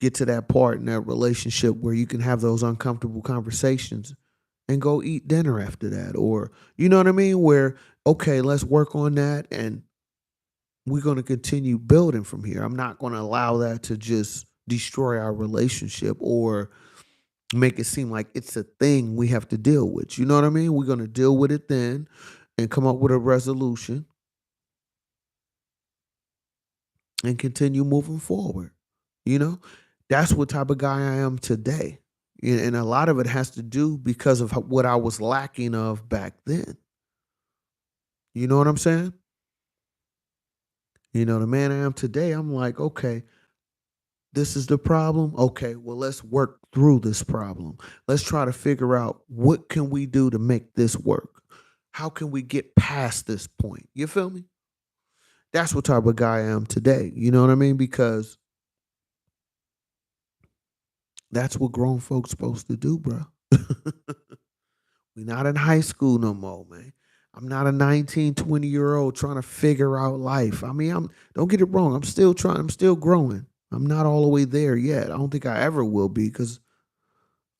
get to that part in that relationship where you can have those uncomfortable conversations and go eat dinner after that, or you know what I mean, where okay, let's work on that and we're going to continue building from here. I'm not going to allow that to just destroy our relationship or make it seem like it's a thing we have to deal with. You know what I mean? We're going to deal with it then and come up with a resolution and continue moving forward. You know, that's what type of guy I am today. And a lot of it has to do because of what I was lacking of back then. You know what I'm saying? The man I am today, I'm like, okay, this is the problem. Okay, well, let's work through this problem. Let's try to figure out what can we do to make this work. How can we get past this point? You feel me? That's what type of guy I am today. You know what I mean? Because that's what grown folks supposed to do, bro. We're not in high school no more, man. I'm not a 19, 20-year-old trying to figure out life. I mean, don't get it wrong. I'm still trying, I'm still growing. I'm not all the way there yet. I don't think I ever will be because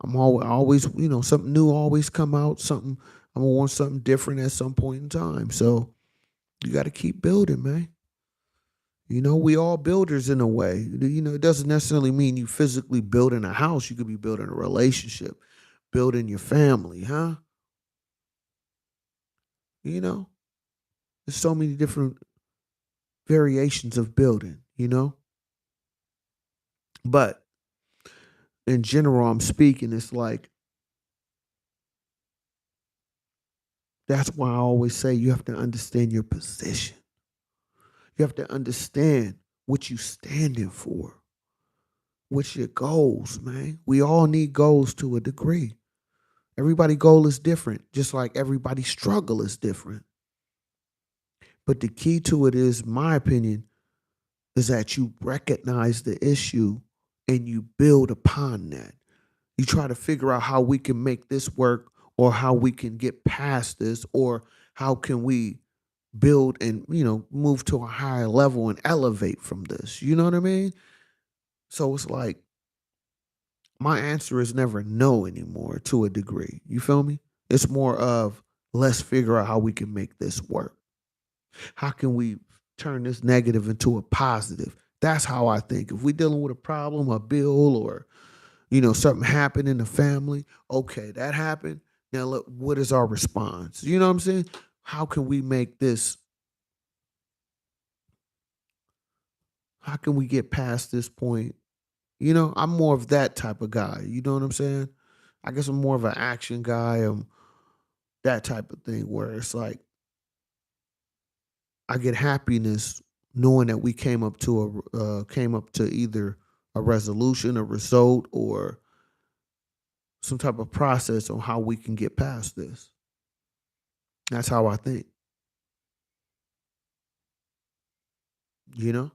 always, something new always come out. I'm gonna want something different at some point in time. So you got to keep building, man. We all builders in a way. It doesn't necessarily mean you physically building a house. You could be building a relationship, building your family, huh? You know, there's so many different variations of building. But in general, I'm speaking, it's like, that's why I always say you have to understand your position. You have to understand what you standing for. What's your goals, man? We all need goals to a degree. Everybody's goal is different, just like everybody's struggle is different. But the key to it is, my opinion, is that you recognize the issue and you build upon that. You try to figure out how we can make this work, or how we can get past this, or how can we build and move to a higher level and elevate from this. You know what I mean? So it's like, my answer is never no anymore, to a degree. You feel me? It's more of, let's figure out how we can make this work. How can we turn this negative into a positive? That's how I think. If we're dealing with a problem, a bill, or something happened in the family, okay, that happened. Now look, what is our response? You know what I'm saying? How can we make this? How can we get past this point? I'm more of that type of guy. You know what I'm saying? I guess I'm more of an action guy. That type of thing where it's like, I get happiness knowing that we came up to either a resolution, a result, or some type of process on how we can get past this. That's how I think. You know,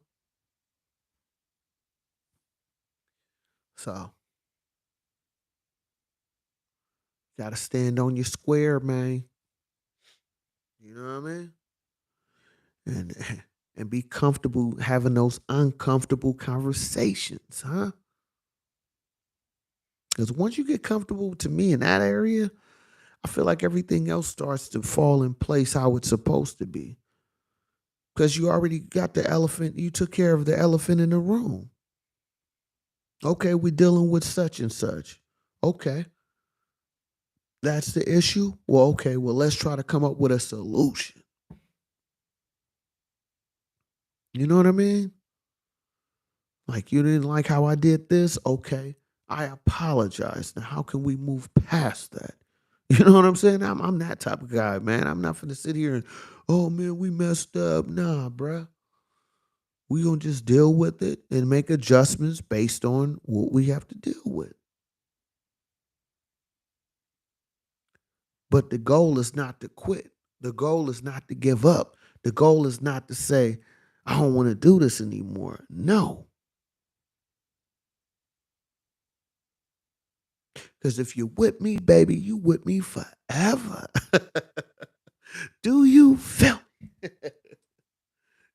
so got to stand on your square, man. You know what I mean? And and be comfortable having those uncomfortable conversations, huh? Because once you get comfortable, to me, in that area, I feel like everything else starts to fall in place how it's supposed to be. Because you already got the elephant, you took care of the elephant in the room. Okay, we're dealing with such and such. Okay, that's the issue. Well, okay, well, let's try to come up with a solution. You know what I mean? Like, you didn't like how I did this? Okay, I apologize. Now, how can we move past that? You know what I'm saying? I'm that type of guy, man. I'm not finna sit here and, oh man, we messed up. Nah, bruh. We gonna just deal with it and make adjustments based on what we have to deal with. But the goal is not to quit. The goal is not to give up. The goal is not to say, I don't want to do this anymore. No. Because if you're with me, baby, you with me forever. Do you feel me?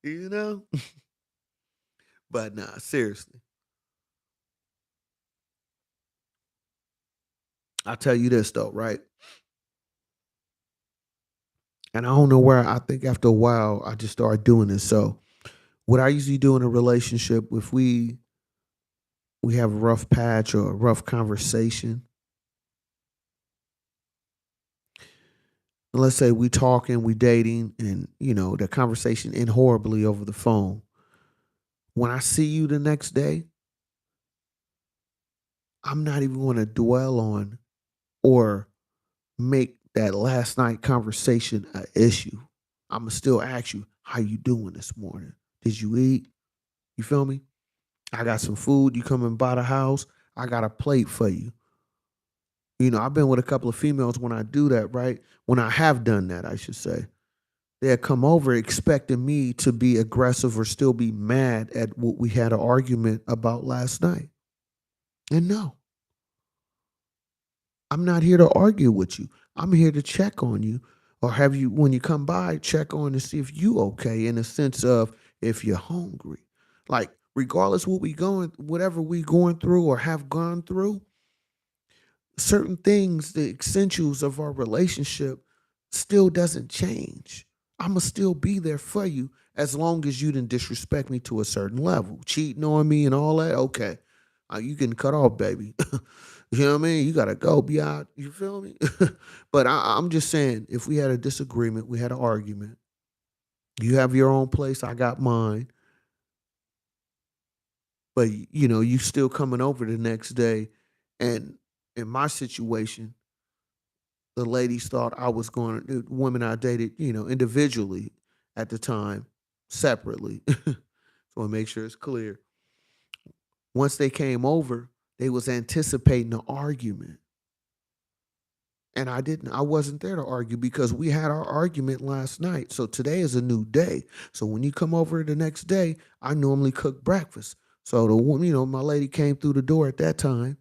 you know? But nah, seriously. I'll tell you this though, right? And I don't know where, I think after a while I just started doing this. So what I usually do in a relationship, if we have a rough patch or a rough conversation, let's say we talking, we dating, and the conversation end horribly over the phone. When I see you the next day, I'm not even going to dwell on or make that last night conversation an issue. I'm gonna still ask you, how you doing this morning? Did you eat? You feel me? I got some food. You come and buy the house. I got a plate for you. I've been with a couple of females when I do that, right? When I have done that, I should say. They'll come over expecting me to be aggressive or still be mad at what we had an argument about last night. And no, I'm not here to argue with you. I'm here to check on you or have you when you come by, check on to see if you okay in the sense of if you're hungry. Like regardless whatever we going through or have gone through, certain things, the essentials of our relationship still doesn't change. I'ma still be there for you as long as you didn't disrespect me to a certain level. Cheating on me and all that, okay. You getting cut off, baby. You know what I mean? You gotta go be out. You feel me? But I'm just saying, if we had a disagreement, we had an argument. You have your own place, I got mine. But you still coming over the next day. And in my situation, the ladies thought I was going the women I dated, individually at the time, separately. So I make sure it's clear. Once they came over, they was anticipating an argument. And I wasn't there to argue because we had our argument last night. So today is a new day. So when you come over the next day, I normally cook breakfast. So the woman, my lady came through the door at that time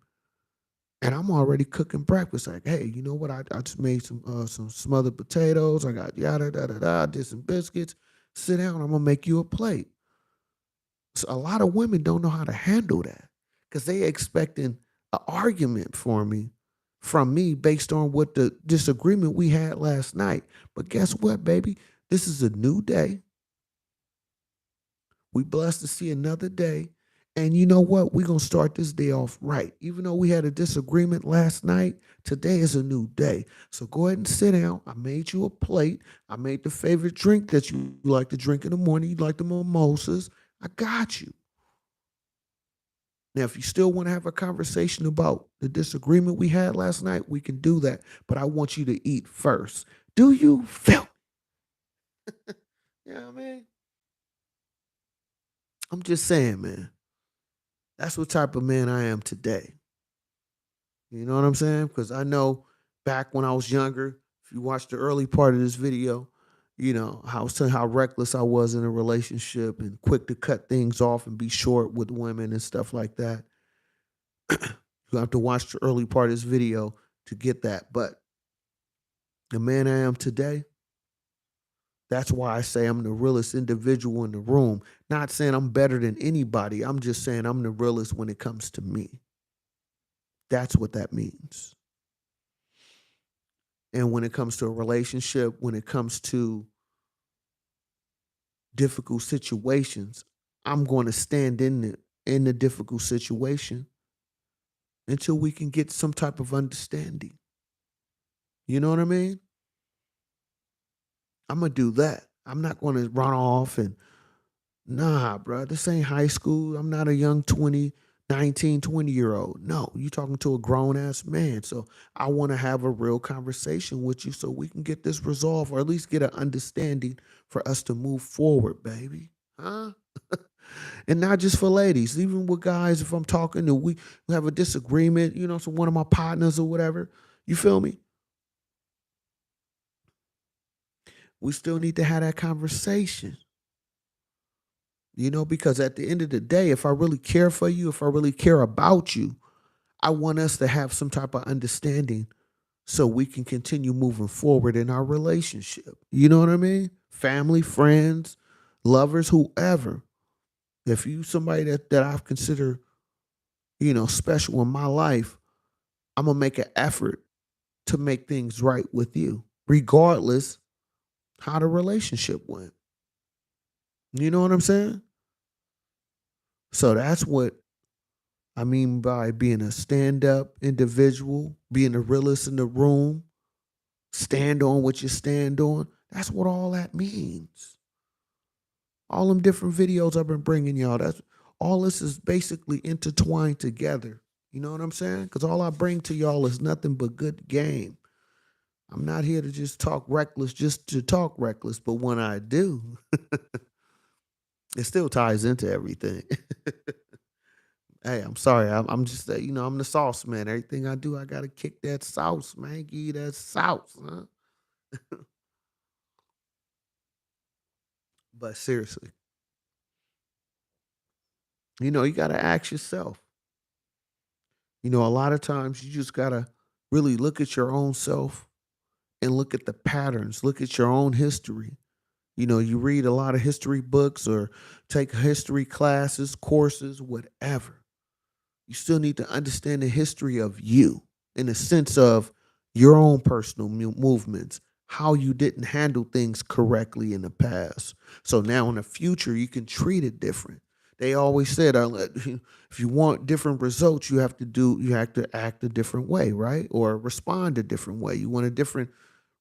and I'm already cooking breakfast. Like, hey, you know what? I just made some smothered potatoes. I got yada da da da. Did some biscuits. Sit down. I'm gonna make you a plate. So a lot of women don't know how to handle that because they expecting an argument from me based on what the disagreement we had last night. But guess what, baby? This is a new day. We blessed to see another day. And you know what? We're going to start this day off right. Even though we had a disagreement last night, today is a new day. So go ahead and sit down. I made you a plate. I made the favorite drink that you like to drink in the morning. You like the mimosas. I got you. Now, if you still want to have a conversation about the disagreement we had last night, we can do that. But I want you to eat first. Do you feel? You know what I mean? I'm just saying, man. That's what type of man I am today. You know what I'm saying? Because I know back when I was younger, if you watch the early part of this video, how I was telling how reckless I was in a relationship and quick to cut things off and be short with women and stuff like that. You have to watch the early part of this video to get that. But the man I am today, that's why I say I'm the realest individual in the room. Not saying I'm better than anybody. I'm just saying I'm the realest when it comes to me. That's what that means. And when it comes to a relationship, when it comes to difficult situations, I'm going to stand in the difficult situation until we can get some type of understanding. You know what I mean? I'm gonna do that. I'm not going to run off and nah, bro. This ain't high school. I'm not a young 20, 19, 20-year old. No, you talking to a grown ass man. So I want to have a real conversation with you so we can get this resolved or at least get an understanding for us to move forward, baby. Huh? And not just for ladies, even with guys, if I'm talking to we have a disagreement, so one of my partners or whatever, you feel me? We still need to have that conversation. Because at the end of the day, if I really care for you, if I really care about you, I want us to have some type of understanding so we can continue moving forward in our relationship. You know what I mean? Family, friends, lovers, whoever. If you somebody that I consider, special in my life, I'm gonna make an effort to make things right with you, regardless how the relationship went. You know what I'm saying? So that's what I mean by being a stand-up individual, being the realest in the room, stand on what you stand on. That's what all that means. All them different videos I've been bringing y'all. That's all. This is basically intertwined together. You know what I'm saying? Because all I bring to y'all is nothing but good game. I'm not here to just talk reckless, just to talk reckless. But when I do, it still ties into everything. Hey, I'm sorry. I'm just, I'm the sauce man. Everything I do, I gotta kick that sauce, man. Give you that sauce, huh? But seriously, you gotta ask yourself. A lot of times you just gotta. Really look at your own self and look at the patterns, look at your own history. You read a lot of history books or take history classes, courses, whatever. You still need to understand the history of you in the sense of your own personal movements, how you didn't handle things correctly in the past. So now in the future, you can treat it different. They always said, if you want different results, you have to act a different way, right? Or respond a different way. You want a different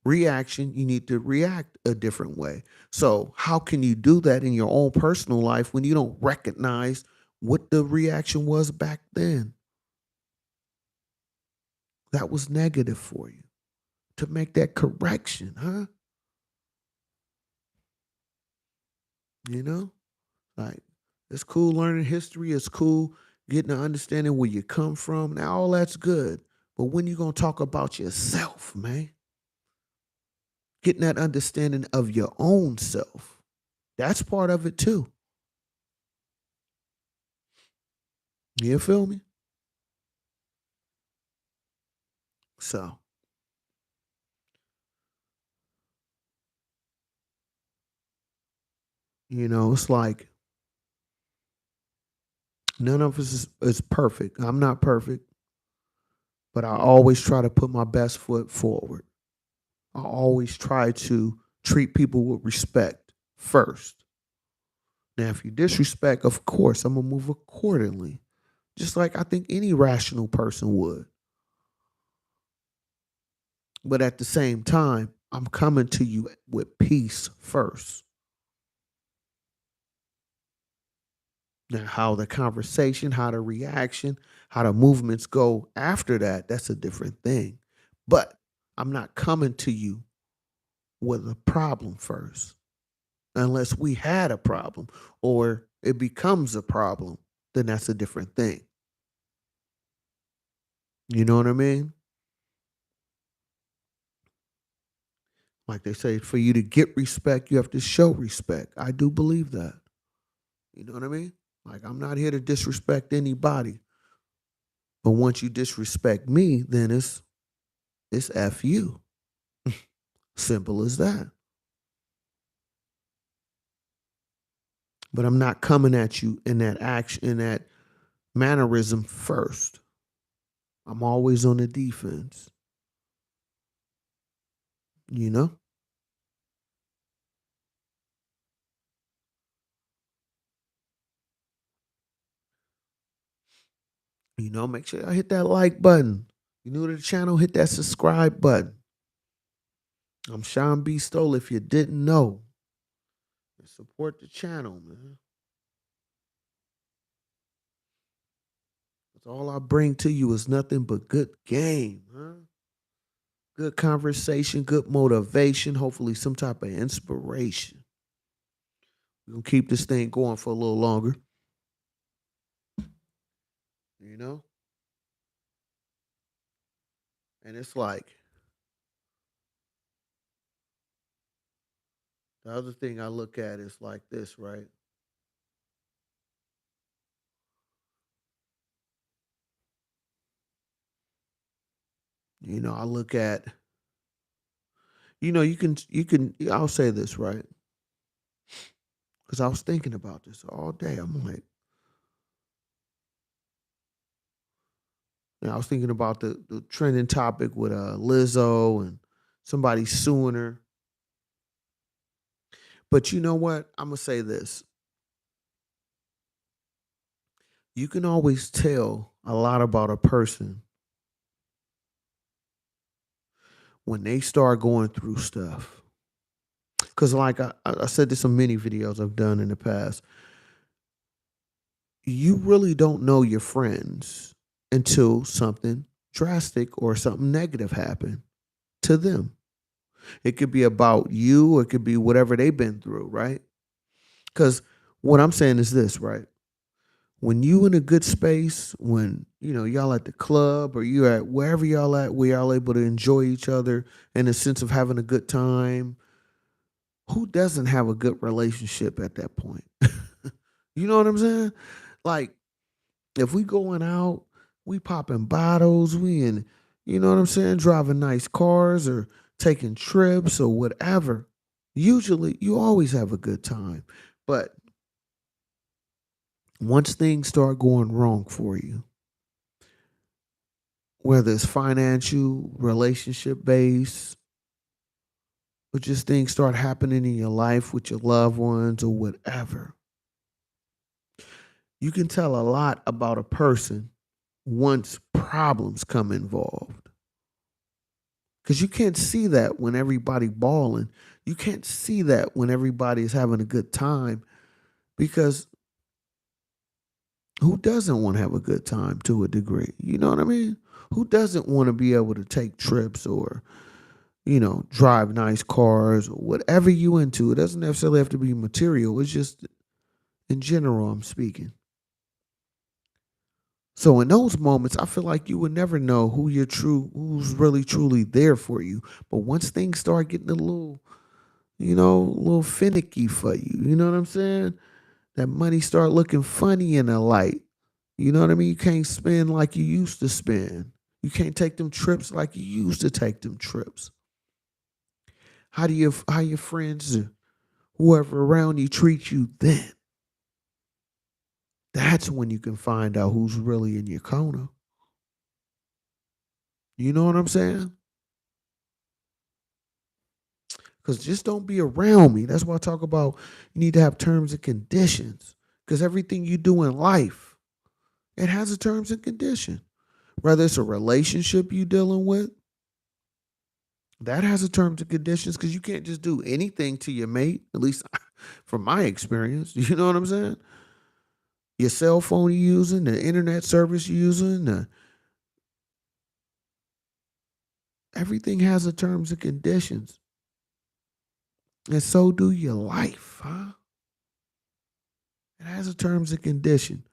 reaction, you need to react a different way. So, how can you do that in your own personal life when you don't recognize what the reaction was back then that was negative for you to make that correction, huh? You know, like it's cool learning history, it's cool getting an understanding where you come from. Now, all that's good. But when you going to talk about yourself, man, getting that understanding of your own self, that's part of it too. You feel me? So, it's like none of us is perfect. I'm not perfect, but I always try to put my best foot forward. I always try to treat people with respect first. Now, if you disrespect, of course, I'm going to move accordingly, just like I think any rational person would. But at the same time, I'm coming to you with peace first. Now, how the conversation, how the reaction, how the movements go after that, that's a different thing. But I'm not coming to you with a problem first, unless we had a problem or it becomes a problem, then that's a different thing. You know what I mean? Like they say, for you to get respect, you have to show respect. I do believe that. You know what I mean? Like I'm not here to disrespect anybody. But once you disrespect me, then it's F you. Simple as that. But I'm not coming at you in that action, in that mannerism first. I'm always on the defense, you know? Make sure I hit that like button. You new to the channel, hit that subscribe button. I'm Shawn Beastolla if you didn't know. And support the channel, man. That's all I bring to you is nothing but good game, huh? Good conversation, good motivation, hopefully some type of inspiration. We're gonna keep this thing going for a little longer, you know? And it's like the other thing I look at is like this, right? I look at, I'll say this, right? Because I was thinking about this all day. I'm like, I was thinking about the trending topic with Lizzo and somebody suing her. But you know what? I'm gonna say this. You can always tell a lot about a person when they start going through stuff. Cause like I said this in many videos I've done in the past. You really don't know your friends until something drastic or something negative happen to them. It could be about you, or it could be whatever they've been through, right? Because what I'm saying is this, right? When you in a good space, when y'all at the club or you at wherever y'all at, where y'all able to enjoy each other in a sense of having a good time, who doesn't have a good relationship at that point? You know what I'm saying? Like if we going out, we popping bottles, we in You know what I'm saying? Driving nice cars or taking trips or whatever. Usually, you always have a good time. But once things start going wrong for you, whether it's financial, relationship based, or just things start happening in your life with your loved ones or whatever, you can tell a lot about a person once problems come involved. Because you can't see that when everybody balling. You can't see that when everybody is having a good time. Because who doesn't want to have a good time to a degree? You know what I mean? Who doesn't want to be able to take trips or, drive nice cars or whatever you into? It doesn't necessarily have to be material. It's just in general, I'm speaking. So in those moments, I feel like you would never know who's really truly there for you. But once things start getting a little finicky for you, you know what I'm saying? That money start looking funny in the light. You know what I mean? You can't spend like you used to spend. You can't take them trips like you used to take them trips. How your friends or whoever around you treat you then? That's when you can find out who's really in your corner. You know what I'm saying? Because just don't be around me. That's why I talk about you need to have terms and conditions. Because everything you do in life, it has a terms and condition. Whether it's a relationship you dealing with, that has a terms and conditions because you can't just do anything to your mate, at least from my experience. You know what I'm saying? Your cell phone you're using, the internet service you're using, everything has a terms and conditions. And so do your life, huh? It has a terms and condition.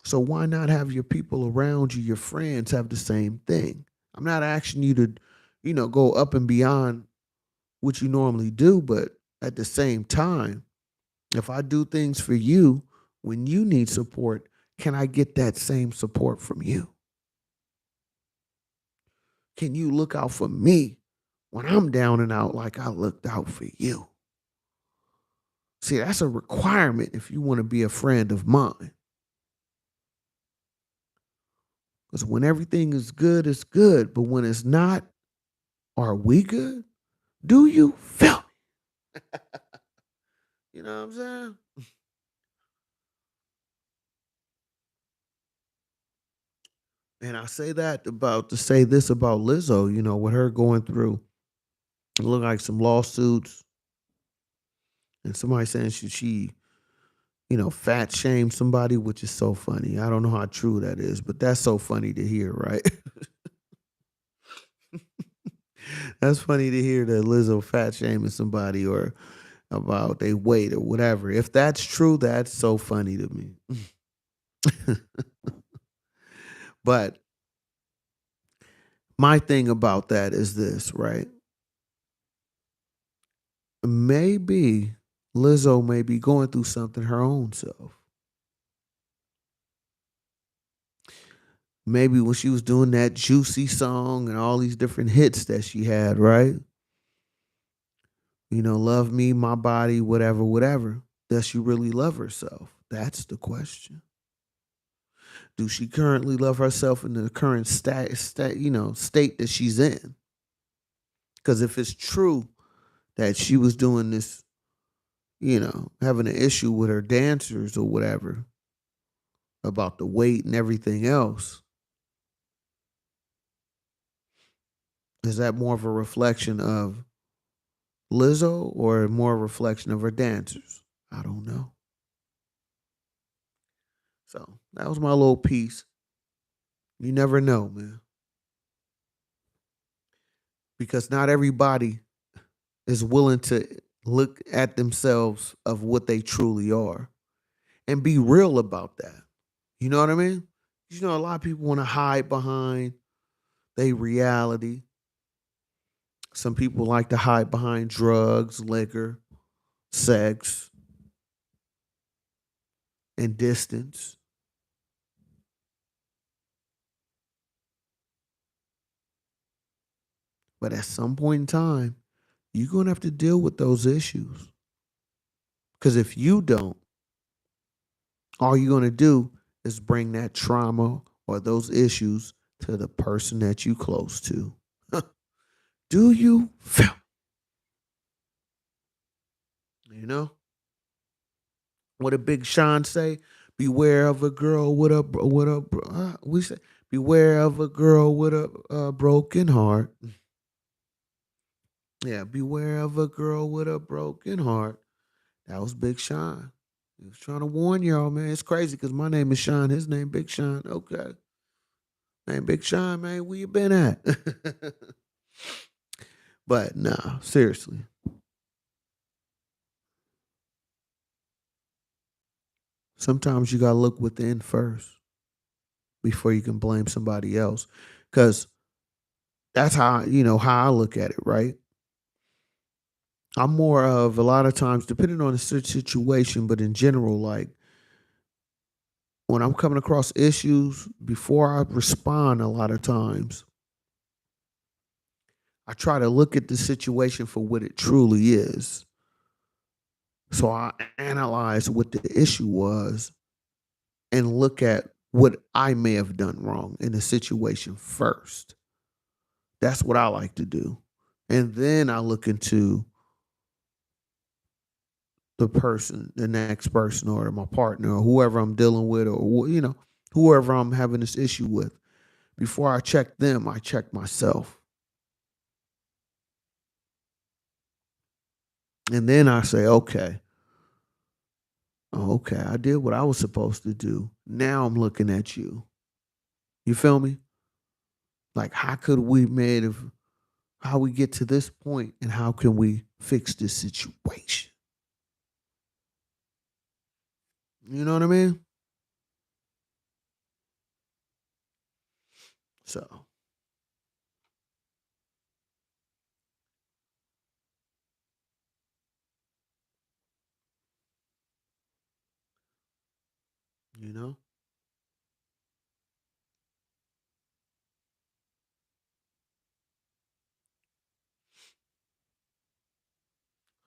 So why not have your people around you, your friends, have the same thing? I'm not asking you to, go up and beyond what you normally do, but at the same time, if I do things for you when you need support, can I get that same support from you? Can you look out for me when I'm down and out like I looked out for you? See, that's a requirement if you want to be a friend of mine. Because when everything is good, it's good. But when it's not, are we good? Do you feel me? You know what I'm saying? And I say that about to say this about Lizzo, with her going through, it look like some lawsuits and somebody saying she fat shamed somebody, which is so funny. I don't know how true that is, but that's so funny to hear, right? That's funny to hear that Lizzo fat shaming somebody or about their weight or whatever. If that's true, that's so funny to me. But my thing about that is this, right? Maybe Lizzo may be going through something her own self. Maybe when she was doing that juicy song and all these different hits that she had, right? Love me, my body, whatever, whatever. Does she really love herself? That's the question. Do she currently love herself in the current state that she's in? Because if it's true that she was doing this, having an issue with her dancers or whatever about the weight and everything else, is that more of a reflection of Lizzo or more a reflection of her dancers? I don't know. So that was my little piece. You never know, man. Because not everybody is willing to look at themselves of what they truly are and be real about that. You know what I mean? A lot of people want to hide behind their reality. Some people like to hide behind drugs, liquor, sex, and distance. But at some point in time, you're going to have to deal with those issues. Because if you don't, all you're going to do is bring that trauma or those issues to the person that you close to. Do you feel? You know what did Big Sean say? Beware of a girl we say beware of a girl with a broken heart. Yeah, beware of a girl with a broken heart. That was Big Sean. He was trying to warn y'all, man. It's crazy because my name is Sean. His name Big Sean. Okay, man, Big Sean, man, where you been at? But nah, seriously. Sometimes you gotta look within first before you can blame somebody else. Cause that's how I look at it, right? I'm more of a lot of times, depending on the situation, but in general, like when I'm coming across issues, before I respond, a lot of times, I try to look at the situation for what it truly is. So I analyze what the issue was and look at what I may have done wrong in the situation first. That's what I like to do. And then I look into the next person or my partner or whoever I'm dealing with or, whoever I'm having this issue with. Before I check them, I check myself. And then I say, okay, I did what I was supposed to do. Now I'm looking at you. You feel me? Like, how we get to this point and how can we fix this situation? You know what I mean? So, you know?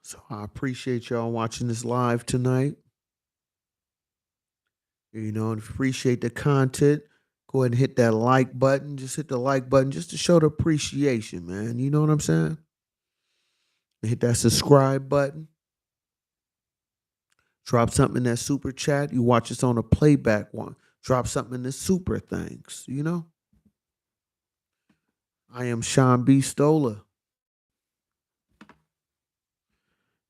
So I appreciate y'all watching this live tonight. And appreciate the content. Go ahead and hit that like button. Just hit the like button just to show the appreciation, man. You know what I'm saying? Hit that subscribe button. Drop something in that super chat. You watch us on a playback one. Drop something in the super thanks. I am Shawn Beastolla.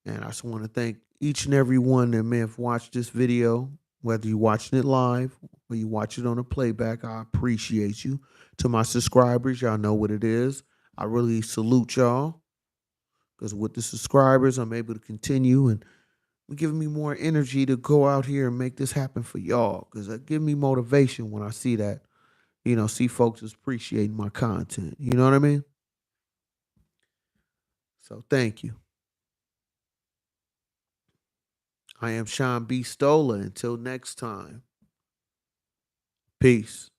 And I just want to thank each and every one that may have watched this video, whether you're watching it live or you watch it on a playback. I appreciate you. To my subscribers, y'all know what it is. I really salute y'all because with the subscribers, I'm able to continue and giving me more energy to go out here and make this happen for y'all because it give me motivation when I see that, see folks appreciating my content. You know what I mean? So thank you. I am Shawn B. Stoller. Until next time, peace.